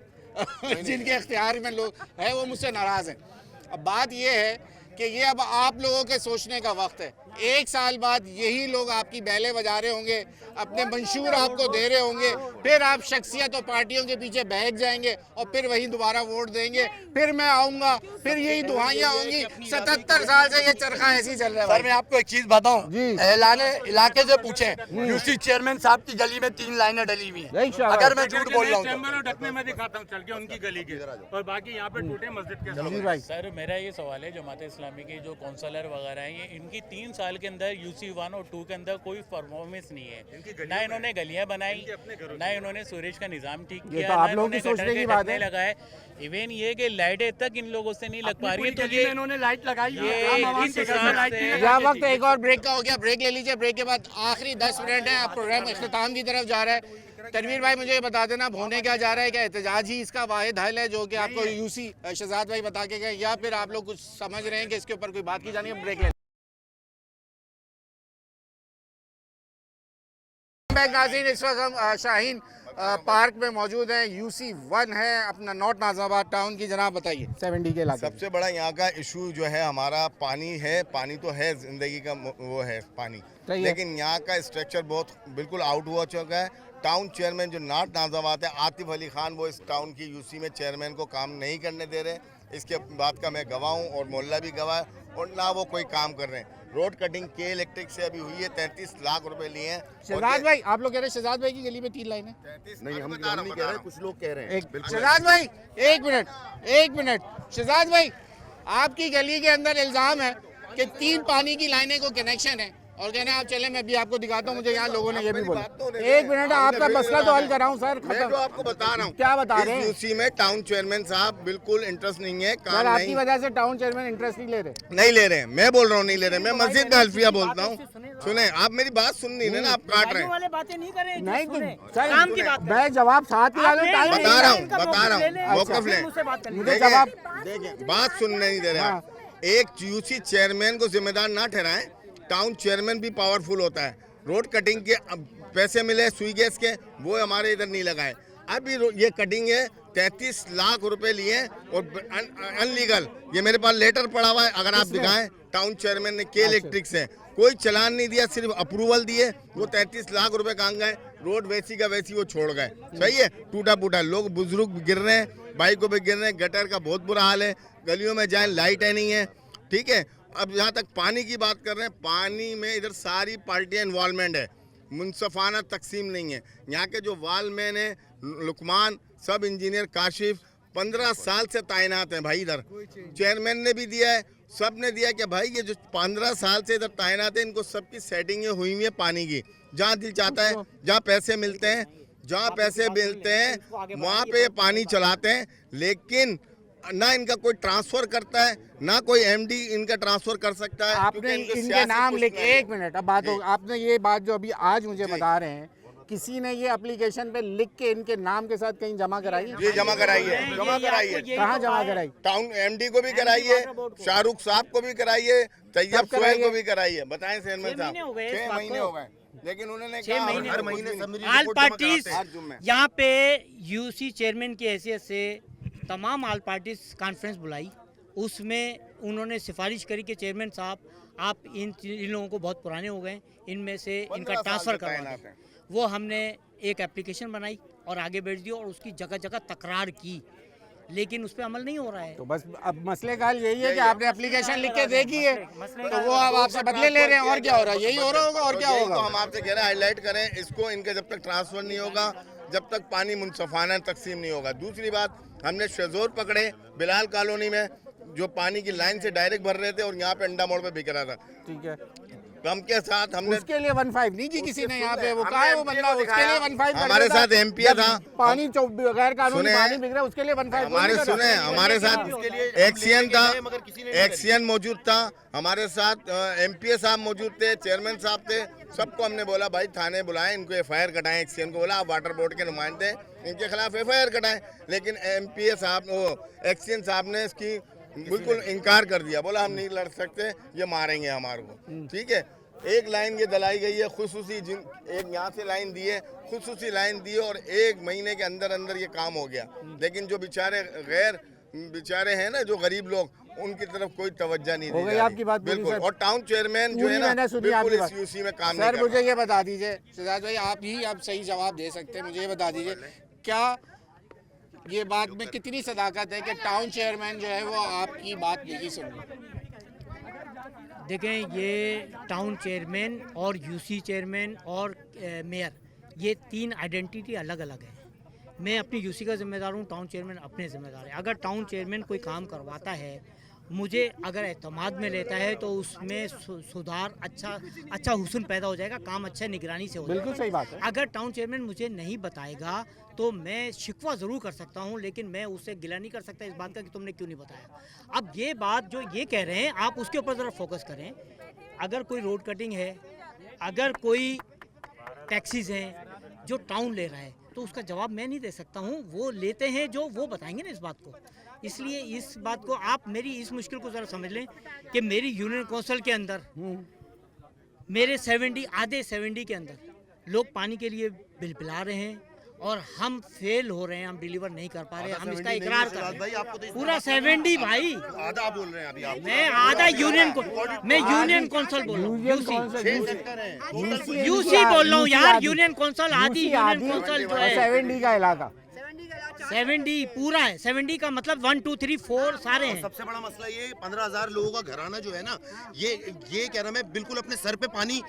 जिनके इख्तियार में लोग हैं वो मुझसे नाराज हैं। अब बात ये है कि ये अब आप लोगों के सोचने का वक्त है। 1 साल बाद यही लोग आपकी बैलें बजा रहे होंगे, अपने मंशूर आपको दे रहे होंगे, फिर आप शख्सियत और पार्टियों के पीछे बहक जाएंगे और फिर वही दोबारा वोट देंगे, फिर मैं आऊंगा, फिर यही दुआइयां होंगी। 77 साल से ये चरखा ऐसी चल रहा है। सर मैं आपको एक चीज बताऊं, एलाने इलाके से पूछे, यूसी चेयरमैन साहब की गली में 3 लाइनें डली हुई हैं। अगर मैं झूठ बोल रहा हूँ ढकने में दिखाता हूँ चल के उनकी गली के, और बाकी यहाँ पे टूटे मस्जिद के। सर मेरा ये सवाल है, जमात इस्लामी के जो काउंसलर वगैरह हैं, ये इनकी 3 साल के अंदर यूसी 1 और 2 के अंदर कोई परफॉर्मेंस नहीं है। ना इन्होंने गलियां बनाई, ना इन्होंने सूरज का निजाम ठीक किया, ना इन्होंने गटर के ढकने लगाए। इवन ये कि लाइटें तक इन लोगों से नहीं लग पा रही है, तो ये इन्होंने लाइट लगाई है। यह वक्त एक और ब्रेक का हो गया, ब्रेक ले लीजिए। ब्रेक के बाद आखिरी 10 मिनट है, प्रोग्राम इख्तिताम की तरफ जा रहा है। तनवीर भाई मुझे बता देना होने क्या जा रहा है, क्या एहतजाज ही इसका वाहिद हल है जो कि आपको यूसी शहजाद भाई बता के गए, या फिर आप लोग कुछ समझ रहे हैं कि इसके ऊपर कोई बात की जानी है? ब्रेक ले नाज़रीन, इस वक्त हम शाहीन पार्क में मौजूद हैं। यूसी 1 है अपना नॉर्थ नाज़िमाबाद टाउन की। जनाब बताइए 70 के इलाके सबसे बड़ा यहाँ का इशू जो है हमारा पानी है। पानी तो है, जिंदगी का वो है पानी, लेकिन यहाँ का स्ट्रक्चर बहुत बिल्कुल आउट हो चुका है। टाउन चेयरमैन जो नॉर्थ नाज़िमाबाद है, आतिफ अली खान, वो इस टाउन की यूसी में चेयरमैन को काम नहीं करने दे रहे। इसके बात का मैं गवाह हूँ और मोहल्ला भी गवाह है, और ना वो कोई काम कर रहे हैं। रोड कटिंग के इलेक्ट्रिक से अभी हुई है, 33 लाख रुपए लिए हैं। शहजाद भाई आप लोग कह रहे हैं शहजाद भाई की गली में 3 लाइनें नहीं, हम नहीं कह रहे, कुछ लोग कह रहे हैं। शहजाद भाई एक मिनट शहजाद भाई, आपकी गली के अंदर इल्जाम है कि 3 पानी की लाइनें को कनेक्शन है और कहना आप चले, मैं भी आपको दिखाता हूँ। मुझे यहाँ लोगों ने ये भी बोला। 1 मिनट, आपका मसला तो हल कराऊं सर। मैं जो आपको बता रहा हूँ, क्या बता रहे हैं? यूसी में टाउन चेयरमैन साहब बिल्कुल इंटरेस्ट नहीं है, काम आपकी नहीं। वजह से टाउन चेयरमैन इंटरेस्ट नहीं ले रहे? मैं बोल रहा हूँ नहीं ले रहे। मैं मस्जिद का हल्फिया बोलता हूँ। सुने, आप मेरी बात सुन नहीं रहे ना, आप काट रहे हैं। बातें नहीं कर रहे, नहीं तो सर काम की बात, मैं जवाब साथ ही बता रहा हूँ, मौकफ लें। मुझे जवाब देखिए, बात सुन नहीं दे रहे आप। एक यूसी चेयरमैन को जिम्मेदार ना ठहराएं। टाउन चेयरमैन भी पावरफुल होता है। रोड कटिंग के पैसे मिले सुई गैस के, वो हमारे इधर नहीं लगाए। अभी ये कटिंग है, 33 लाख रुपए लिए और अनलीगल। ये मेरे पास लेटर पड़ा हुआ है, अगर आप दिखाएं। टाउन चेयरमैन ने के इलेक्ट्रिक से कोई चलान नहीं दिया, सिर्फ अप्रूवल दिए। वो 33 लाख रुपए कहाँ गए? रोड वैसी का वैसी वो छोड़ गए। सही है, टूटा फूटा। लोग बुजुर्ग गिर रहे हैं, बाइकों पे गिर रहे हैं, गटर का बहुत बुरा हाल है। गलियों में जाए, लाइटें नहीं है, ठीक है। अब यहाँ तक पानी की बात कर रहे हैं, पानी में इधर सारी पार्टियां इन्वॉल्वमेंट है, मुनसफाना तकसीम नहीं है। यहाँ के जो वालमैन है लुकमान, सब इंजीनियर काशिफ 15 साल से तैनात हैं भाई। इधर चेयरमैन ने भी दिया है, सब ने दिया कि भाई ये जो 15 साल से इधर तैनात है, इनको सबकी सेटिंग हुई हुई है पानी की। जहाँ दिल चाहता है, जहाँ पैसे मिलते हैं, वहाँ पे पानी चलाते हैं। लेकिन ना इनका कोई ट्रांसफर करता है, ना कोई एमडी इनका ट्रांसफर कर सकता है। आपने इनके नाम लिख, एक मिनट अब बात हो, आपने ये बात जो अभी आज मुझे बता रहे हैं, किसी ने ये एप्लीकेशन पे लिख के इनके नाम के साथ कहीं जमा कराई? ये जमा कराई है, कहाँ जमा कराई? टाउन एमडी को भी कराई है, शाहरुख साहब को भी कराई है, तैयब सुहेल को भी कराई है। बताएं चेयरमैन साहब, 6 महीने हो गए, लेकिन उन्होंने कहा हर महीने ऑल पार्टीज यहाँ पे यूसी चेयरमैन की हैसियत से तमाम ऑल पार्टीज कॉन्फ्रेंस बुलाई। उसमें उन्होंने सिफारिश करी कि चेयरमैन साहब आप इन लोगों को बहुत पुराने हो गए, इनमें से इनका ट्रांसफ़र करवा दें। वो हमने एक एप्लीकेशन बनाई और आगे बढ़ दी और उसकी जगह जगह तकरार की, लेकिन उस पर अमल नहीं हो रहा है। तो बस अब मसले का हल यही है कि आपने एप्लीकेशन लिख के देखी है, तो वो अब आपसे बदले ले रहे हैं, और क्या हो रहा है? यही हो रहा होगा, और क्या होगा? तो हम आपसे कह रहे हैं हाईलाइट करें इसको, इनके जब तक ट्रांसफर नहीं होगा, जब तक पानी मुनसफाना तकसीम नहीं होगा। दूसरी बात, हमने शेजोर पकड़े बिलाल कॉलोनी में, जो पानी की लाइन से डायरेक्ट भर रहे थे और यहाँ पे अंडा मोड़ पे बिक रहा था। ठीक है, हम के साथ हमने उसके लिए 15 नहीं की किसी ने यहाँ पे, वो कहा है वो बंदा, उसके लिए 15 हमारे साथ एमपीए था, पानी गैर कानूनी पानी बिक रहा है, उसके लिए 15 हमारे साथ एक्सियन था, एक्सियन मौजूद था, हमारे साथ एमपीए साहब मौजूद थे, चेयरमैन साहब थे। सबको हमने बोला भाई थाने बुलाएं, इनको एफआईआर कटाएं। एक्सियन को बोला आप वाटर बोर्ड के नुमाइंदे, इनके खिलाफ एफआईआर कटाएं। लेकिन एमपीए साहब, वो एक्सियन साहब ने इसकी बिल्कुल इनकार कर दिया, बोला हम नहीं लड़ सकते, ये मारेंगे हमारे को। ठीक है, एक लाइन ये दलाई गई है खुसूसी, एक यहाँ से लाइन दी है, खुसूसी लाइन दी है, और 1 महीने के अंदर अंदर ये काम हो गया। लेकिन जो बेचारे हैं ना, जो गरीब लोग, उनकी तरफ कोई तवज्जो नहीं दी जा रही। आपकी बात बिल्कुल। और टाउन चेयरमैन जो है ना, बिल्कुल इस यूसी में काम नहीं कर रहा। सर मुझे ये बता दीजिए, शहजाद भाई आप सही जवाब दे सकते हैं, मुझे ये बता दीजिए, क्या ये बात में कितनी सदाकत है कि टाउन चेयरमैन जो है वो आपकी बात नहीं सुन रहा? देखें, ये टाउन चेयरमैन और यूसी चेयरमैन और मेयर, ये 3 आइडेंटिटी अलग अलग है। मैं अपनी यूसी का जिम्मेदार हूँ, टाउन चेयरमैन अपने जिम्मेदार है। अगर टाउन चेयरमैन कोई काम करवाता है, मुझे अगर एतमाद में लेता है, तो उसमें सुधार अच्छा हुस्न पैदा हो जाएगा, काम अच्छा निगरानी से हो जाएगा। बिल्कुल सही बात है। अगर टाउन चेयरमैन मुझे नहीं बताएगा तो मैं शिकवा ज़रूर कर सकता हूं, लेकिन मैं उससे गिला नहीं कर सकता इस बात का कि तुमने क्यों नहीं बताया। अब ये बात जो ये कह रहे हैं, आप उसके ऊपर ज़रा फोकस करें। अगर कोई रोड कटिंग है, अगर कोई टैक्सीज हैं जो टाउन ले रहा है, तो उसका जवाब मैं नहीं दे सकता हूं, वो लेते हैं जो वो बताएंगे ना इस बात को। इसलिए इस बात को आप मेरी इस मुश्किल को ज़रा समझ लें कि मेरी यूनियन काउंसिल के अंदर मेरे 70 के अंदर लोग पानी के लिए बिल पिला रहे हैं, और हम फेल हो रहे हैं, हम डिलीवर नहीं कर पा रहे हैं, हम इसका इकरार कर रहे हैं। पूरा 70 भाई, आधा बोल रहे हैं अभी आप। मैं आधा यूनियन काउंसिल बोल रहा हूँ, यूसी बोल रहा हूँ यार, यूनियन काउंसिल आधी यूनियन काउंसिल जो है 70 का इलाका, 70 पूरा है। 70 का मतलब 1 2 3 4 सारे हैं। सबसे बड़ा मसला ये 15,000 लोगों का घराना जो है ना, ये कह रहा मैं बिल्कुल अपने सर पे पानी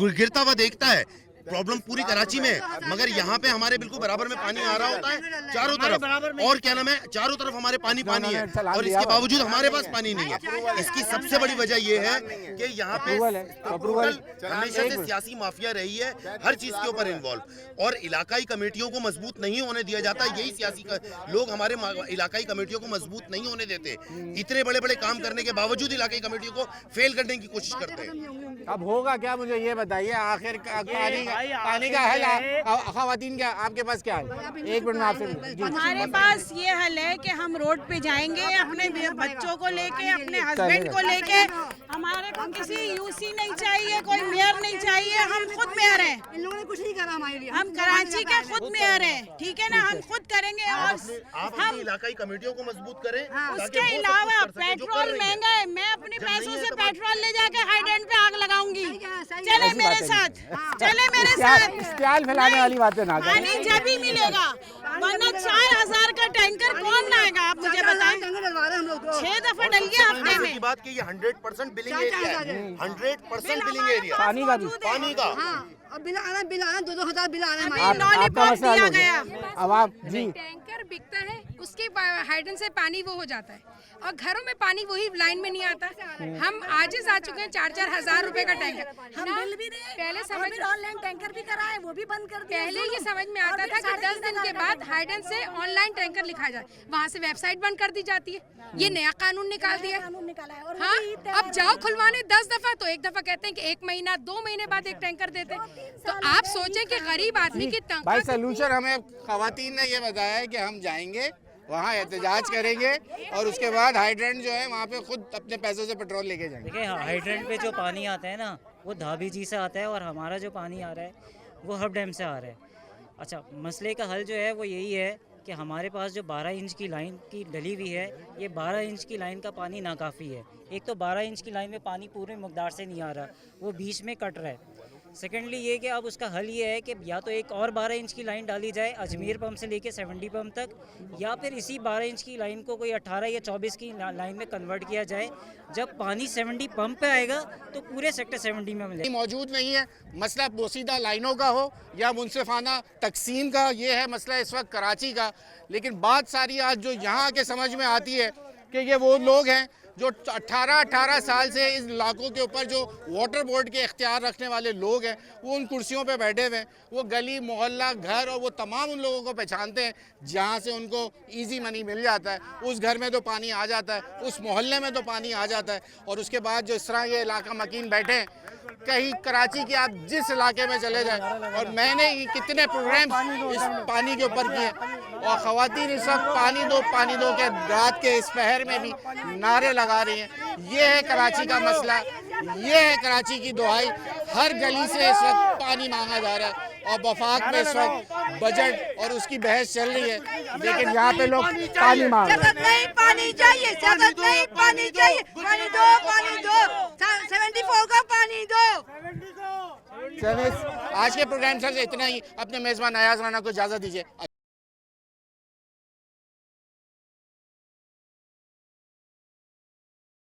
गिरता हुआ देखता है। प्रॉब्लम पूरी कराची में है, मगर यहाँ पे हमारे बिल्कुल बराबर में पानी आ रहा होता है चारों तरफ, और क्या नाम है, चारों तरफ हमारे पानी है, और इसके बावजूद हमारे पास पानी नहीं है। इसकी सबसे बड़ी वजह ये है कि यहाँ पे हमेशा से सियासी माफिया रही है, हर चीज के ऊपर इन्वॉल्व, और इलाकाई कमेटियों को मजबूत नहीं होने दिया जाता। यही सियासी लोग हमारे इलाकाई कमेटियों को मजबूत नहीं होने देते। इतने बड़े बड़े काम करने के बावजूद इलाकाई कमेटियों को फेल करने की कोशिश करते हैं। अब होगा क्या, मुझे ये बताइए, आखिर पानी का हल खवातीन क्या आपके पास क्या है? 1 मिनट में आपसे। हमारे पास ये हल है कि हम रोड पे जाएंगे अपने बच्चों को लेके, अपने हस्बैंड को लेके। हमारे को किसी यूसी नहीं चाहिए, कोई मेयर नहीं चाहिए, हम खुद मेयर हैं। इन लोगों ने कुछ नहीं करा हमारे लिए, हम कराची के खुद मेयर हैं, ठीक है ना, हम खुद करेंगे। और हम इलाकाई कमेटियों को मजबूत करें। उसके अलावा पेट्रोल महंगा है, मैं अपने पैसों से पेट्रोल ले जाके हाइडेंट पे आग लगाऊंगी। चले मेरे साथ, चले मेरे साथ। इश्तियाल फैलाने वाली बातें ना करें। पानी जब ही मिलेगा, वरना 4000 का टैंकर कौन लाएगा, आप मुझे बताएं। 6 दफा डल गया हफ्ते में। की बात की ये 100% बिलिंग एरिया है, 100% बिलिंग एरिया पानी का भी, पानी का। अब बिल आना 2,000 बिल आना आपका मसला हल हो गया। अब आप जी टैंकर बिकता है, उसके हाइड्रेंट से पानी वो हो जाता है और घरों में पानी वही लाइन में नहीं आता। हम आज आ चुके हैं 4-4 हजार रुपए का टैंकर। हम बिल भी दे, पहले समझ ऑनलाइन टैंकर भी कराए, वो भी बंद कर दिया। पहले ये समझ में आता था कि 10 दिन के बाद हाइड्रेंट से ऑनलाइन टैंकर लिखा जाए, वहाँ से वेबसाइट बंद कर दी जाती है। ये नया कानून निकाल दिया। हाँ, अब जाओ खुलवाने 10 दफा तो एक दफा कहते हैं कि 1 महीना 2 महीने बाद एक टैंकर देते हैं। तो आप सोचें कि गरीब आदमी की भाई सोल्यूशन हमें खवातीन ने ये बताया है कि हम जाएंगे वहाँ एहतजाज करेंगे और उसके बाद हाइड्रेंट जो है वहाँ पे खुद अपने पैसों से पेट्रोल लेके जाएंगे। देखिए हाइड्रेंट पे जो पानी आता है ना वो धाबी जी से आता है और हमारा जो पानी आ रहा है वो हब डैम से आ रहा है। अच्छा, मसले का हल जो है वो यही है कि हमारे पास जो 12 इंच की लाइन की डली हुई है, ये 12 इंच की लाइन का पानी नाकाफ़ी है। एक तो 12 इंच की लाइन में पानी पूरे मकदार से नहीं आ रहा, वो बीच में कट रहा है। सेकेंडली ये कि अब उसका हल ये है कि या तो एक और 12 इंच की लाइन डाली जाए अजमेर पंप से लेके 70 पंप तक, या फिर इसी 12 इंच की लाइन को कोई 18 या 24 की लाइन में कन्वर्ट किया जाए। जब पानी 70 पंप पे आएगा तो पूरे सेक्टर 70 में मिलेगा। मौजूद नहीं है मसला बोसीदा लाइनों का हो या मुनसिफाना तकसीम का, ये है मसला इस वक्त कराची का। लेकिन बात सारी आज जो यहाँ के समझ में आती है कि ये वो लोग हैं जो 18 साल से इस इलाकों के ऊपर जो वाटर बोर्ड के इख्तियार रखने वाले लोग हैं वो उन कुर्सियों पे बैठे हुए हैं। वो गली मोहल्ला घर और वो तमाम उन लोगों को पहचानते हैं जहाँ से उनको इजी मनी मिल जाता है। उस घर में तो पानी आ जाता है, उस मोहल्ले में तो पानी आ जाता है। और उसके बाद जो इस तरह ये इलाका मकीन बैठे हैं, कहीं कराची के आप जिस इलाके में चले जाएं, और मैंने कितने प्रोग्राम इस पानी के ऊपर किए और ख़वातीन इस वक्त पानी दो के रात के इस पहर में भी नारे लगा रही हैं। ये है कराची का मसला, ये है कराची की दुहाई। हर गली से इस वक्त पानी मांगा जा रहा है और वफाक में इस वक्त बजट और उसकी बहस चल रही है, लेकिन यहाँ पे लोग पानी मांग रहे हैं। पानी चाहिए, पानी चाहिए, पानी दो 74 का पानी दो। आज के प्रोग्राम से इतना ही। अपने मेज़बान अयाज राना को इजाज़त दीजिए।